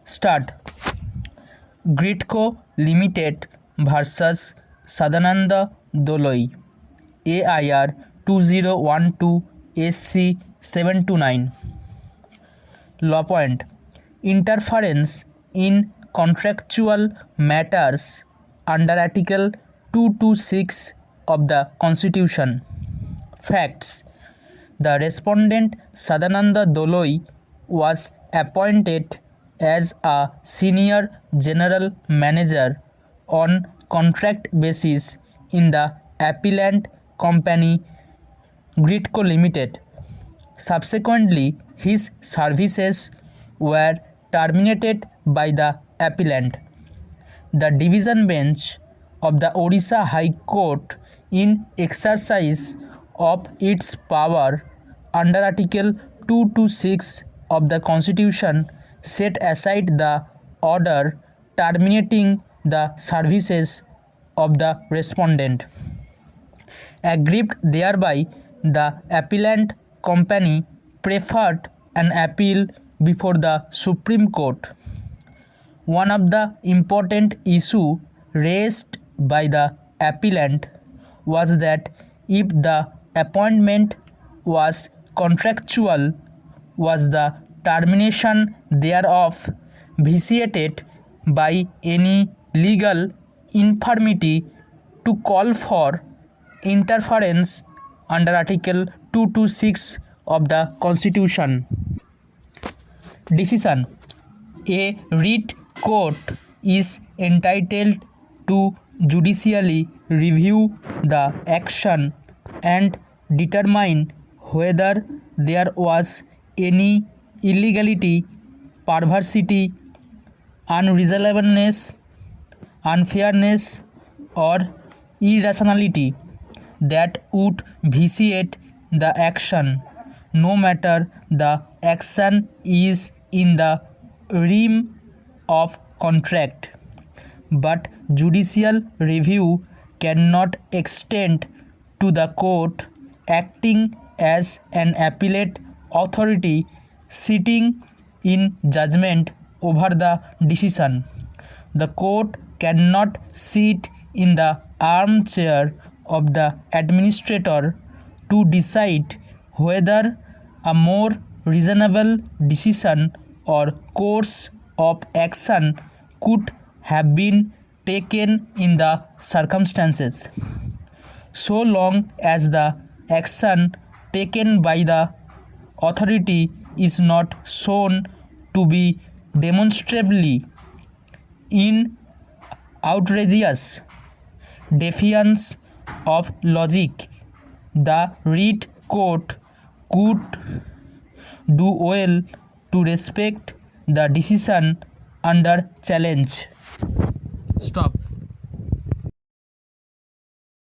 Start. Gridco Limited versus Sadananda Doloi, AIR 2012 SC 729. Law point. Interference in contractual matters under Article 226 of the Constitution. Facts. The respondent Sadananda Doloi was appointed as a senior general manager on contract basis in the appellant company Gridco Limited. Subsequently, his services were terminated by the appellant. The division bench of the Odisha High Court, in exercise of its power under Article 226 of the Constitution, set aside the order terminating the services of the respondent. Aggrieved thereby, the appellant company preferred an appeal before the Supreme Court. One of the important issues raised by the appellant was that if the appointment was contractual, was the termination thereof vitiated by any legal infirmity to call for interference under Article 226 of the Constitution. Decision. A writ court is entitled to judicially review the action and determine whether there was any illegality, perversity, unreasonableness, unfairness, or irrationality that would vitiate the action, no matter the action is in the realm of contract. But judicial review cannot extend to the court acting as an appellate authority sitting in judgment over the decision. The court cannot sit in the armchair of the administrator to decide whether a more reasonable decision or course of action could have been taken in the circumstances. So long as the action taken by the authority is not shown to be demonstrably in outrageous defiance of logic, the writ court could do well to respect the decision under challenge. Stop.